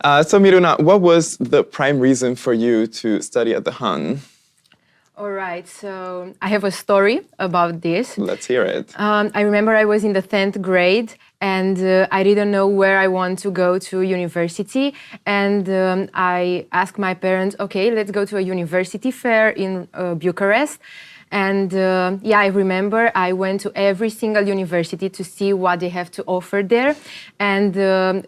So Miruna, what was the prime reason for you to study at the Han? All right, so I have a story about this. Let's hear it. I remember I was in the 10th grade and I didn't know where I want to go to university. And I asked my parents, okay, let's go to a university fair in Bucharest. And I remember I went to every single university to see what they have to offer there. And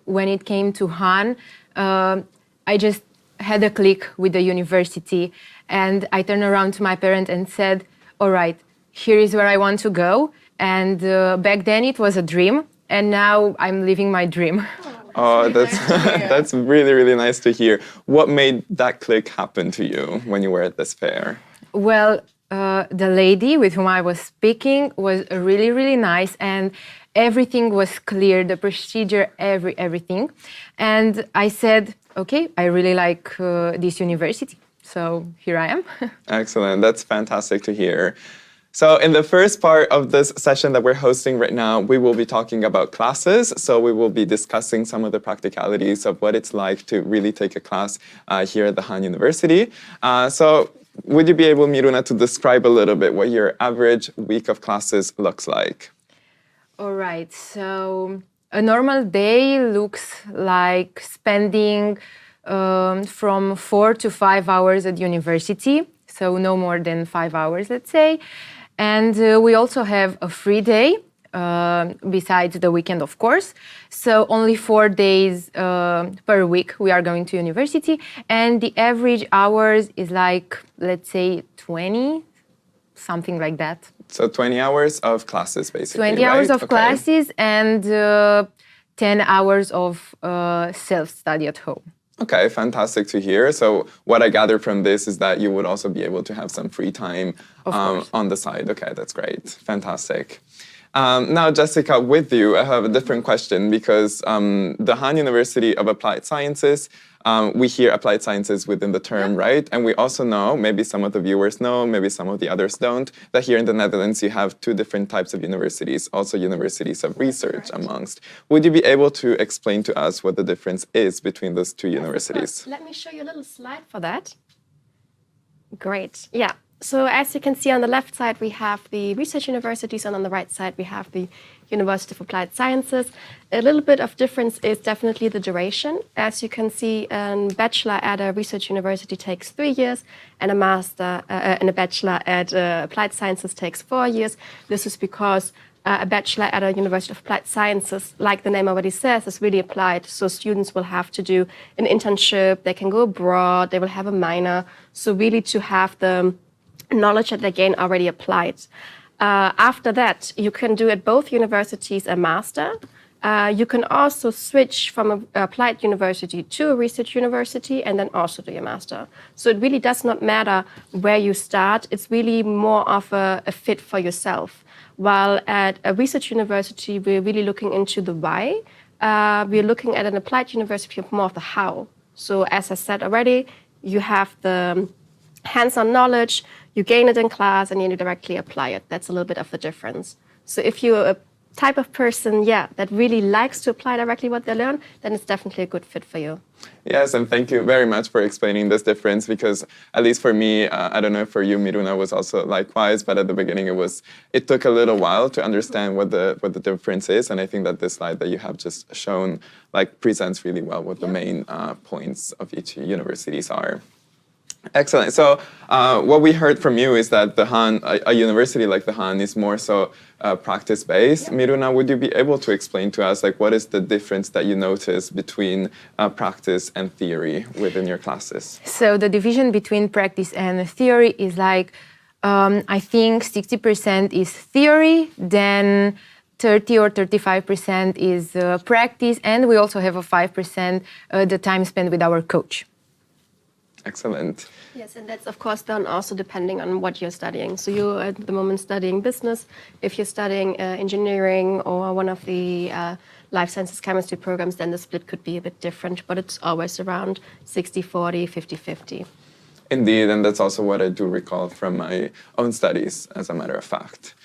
when it came to Han, I just had a click with the university. And I turned around to my parents and said, all right, here is where I want to go. And back then it was a dream. And now I'm living my dream. Oh, that's really, really nice to hear. What made that click happen to you when you were at this fair? Well, the lady with whom I was speaking was really, really nice. And everything was clear, the procedure, everything. And I said, okay, I really like this university. So here I am. Excellent. That's fantastic to hear. So in the first part of this session that we're hosting right now, we will be talking about classes. So we will be discussing some of the practicalities of what it's like to really take a class here at the Han University. So would you be able, Miruna, to describe a little bit what your average week of classes looks like? All right. So a normal day looks like spending from 4 to 5 hours at university, so no more than 5 hours, let's say. And we also have a free day, besides the weekend, of course. So only 4 days per week we are going to university. And the average hours is like, let's say, 20, something like that. So 20 hours of classes, basically, 20 hours of Okay. classes and 10 hours of self-study at home. Okay, fantastic to hear. So what I gather from this is that you would also be able to have some free time on the side. Okay, that's great. Fantastic. Now, Jessica, with you, I have a different question because the Han University of Applied Sciences, we hear applied sciences within the term, right? And we also know, maybe some of the viewers know, maybe some of the others don't, that here in the Netherlands you have two different types of universities, also universities of research amongst. Would you be able to explain to us what the difference is between those two universities? Let me show you a little slide for that. Great, yeah. So as you can see on the left side, we have the research universities, and on the right side, we have the University of Applied Sciences. A little bit of difference is definitely the duration. As you can see, a bachelor at a research university takes 3 years, and a master and a bachelor at Applied Sciences takes 4 years. This is because a bachelor at a University of Applied Sciences, like the name already says, is really applied. So students will have to do an internship, they can go abroad, they will have a minor. So really to have the knowledge that they gain already applied. After that, you can do at both universities a master. You can also switch from an applied university to a research university and then also do your master. So it really does not matter where you start. It's really more of a fit for yourself. While at a research university, we're really looking into the why. We're looking at an applied university of more of the how. So as I said already, you have the hands-on knowledge, you gain it in class, and you directly apply it. That's a little bit of the difference. So if you're a type of person, that really likes to apply directly what they learn, then it's definitely a good fit for you. Yes, and thank you very much for explaining this difference because, at least for me, I don't know if for you, Miruna, was also likewise, but at the beginning it took a little while to understand what the difference is, and I think that this slide that you have just shown presents really well what the main points of each universities are. Excellent. So what we heard from you is that the Han, a university like the Han, is more so practice-based. Miruna, would you be able to explain to us what is the difference that you notice between practice and theory within your classes? So the division between practice and theory is I think 60% is theory, then 30 or 35% is practice, and we also have a 5% the time spent with our coach. Excellent. Yes, and that's of course done also depending on what you're studying. So you're at the moment studying business. If you're studying engineering or one of the life sciences chemistry programs, then the split could be a bit different, but it's always around 60-40, 50-50. Indeed, and that's also what I do recall from my own studies, as a matter of fact.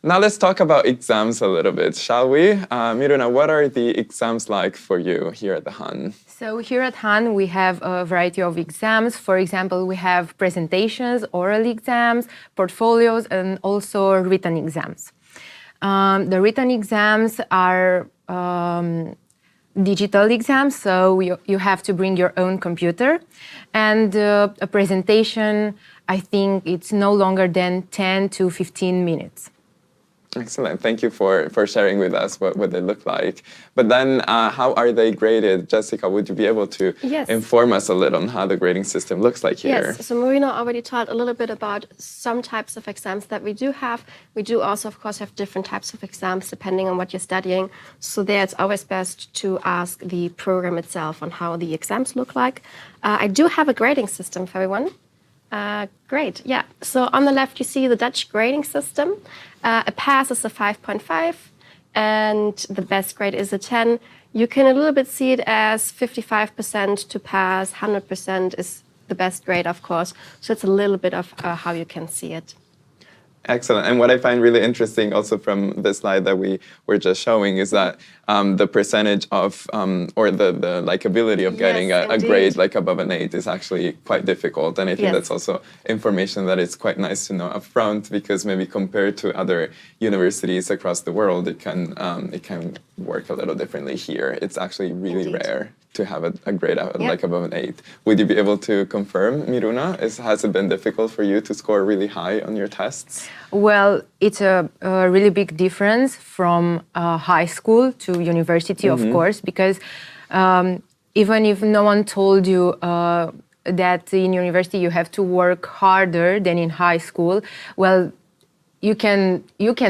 Now let's talk about exams a little bit, shall we? Miruna, what are the exams like for you here at the Han? So here at Han, we have a variety of exams. For example, we have presentations, oral exams, portfolios, and also written exams. The written exams are digital exams, so you have to bring your own computer. And a presentation, I think it's no longer than 10 to 15 minutes. Excellent. Thank you for sharing with us what they look like. But then how are they graded? Jessica, would you be able to inform us a little on how the grading system looks like here? Yes, so Marina already talked a little bit about some types of exams that we do have. We do also, of course, have different types of exams depending on what you're studying. So there it's always best to ask the program itself on how the exams look like. I do have a grading system for everyone. Great, yeah. So on the left, you see the Dutch grading system. A pass is a 5.5, and the best grade is a 10. You can a little bit see it as 55% to pass, 100% is the best grade, of course. So it's a little bit of how you can see it. Excellent. And what I find really interesting also from the slide that we were just showing is that the percentage of, or the likability of getting a grade like above an 8 is actually quite difficult. And I think that's also information that is quite nice to know upfront, because maybe compared to other universities across the world, it can work a little differently here. It's actually really rare to have a grade like above an 8. Would you be able to confirm, Miruna? Has it been difficult for you to score really high on your tests? Well, it's a really big difference from high school to university, of course, because even if no one told you that in university you have to work harder than in high school, well, you can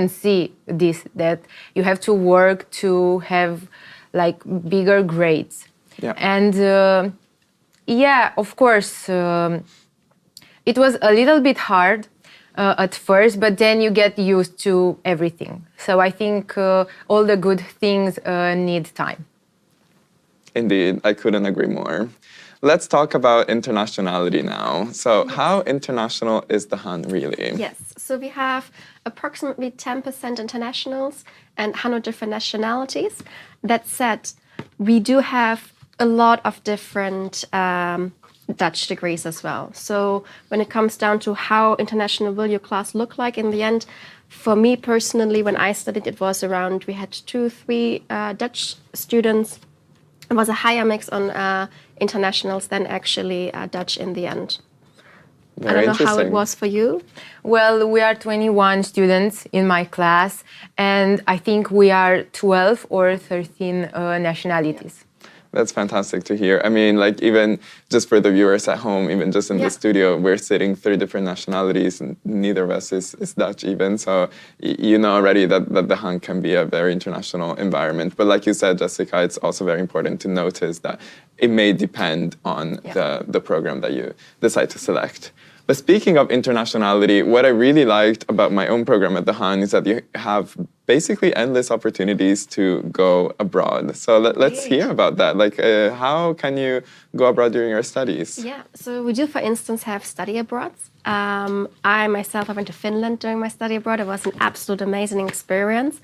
see this, that you have to work to have like bigger grades. Yeah. And of course, it was a little bit hard at first, but then you get used to everything. So I think all the good things need time. Indeed, I couldn't agree more. Let's talk about internationality now. So how international is the Han really? Yes, so we have approximately 10% internationals and 100 different nationalities. That said, we do have a lot of different Dutch degrees as well. So when it comes down to how international will your class look like in the end, for me personally, when I studied, it was around, we had 2-3 Dutch students. It was a higher mix on internationals than actually Dutch in the end. Very I don't know how it was for you. Well, we are 21 students in my class, and I think we are 12 or 13 nationalities. That's fantastic to hear. I mean, like, even just for the viewers at home, even just in the studio, we're sitting 3 different nationalities, and neither of us is Dutch even. So you know already that the Han can be a very international environment. But like you said, Jessica, it's also very important to notice that it may depend on the program that you decide to select. But speaking of internationality, what I really liked about my own program at the Han is that you have basically endless opportunities to go abroad. So let's hear about that. Like, how can you go abroad during your studies? Yeah, so we do, for instance, have study abroad. I myself, I went to Finland during my study abroad. It was an absolute amazing experience.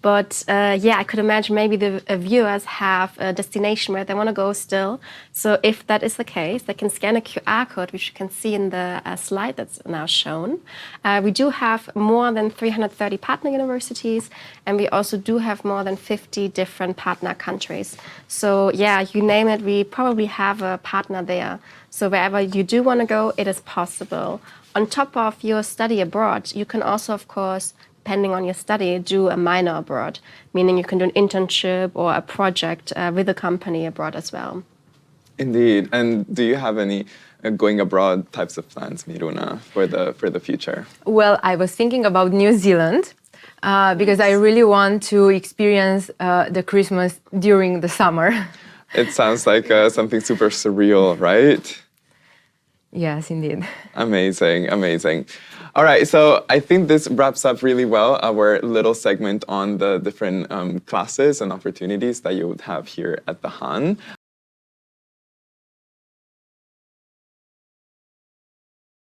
But I could imagine maybe the viewers have a destination where they want to go still. So if that is the case, they can scan a QR code, which you can see in the slide that's now shown. We do have more than 330 partner universities, and we also do have more than 50 different partner countries. So you name it, we probably have a partner there. So wherever you do want to go, it is possible. On top of your study abroad, you can also, of course, depending on your study, do a minor abroad, meaning you can do an internship or a project with a company abroad as well. Indeed. And do you have any going abroad types of plans, Miruna, for the future? Well, I was thinking about New Zealand because I really want to experience the Christmas during the summer. It sounds like something super surreal, right? Yes, indeed. Amazing, amazing. All right, so I think this wraps up really well our little segment on the different classes and opportunities that you would have here at the Han.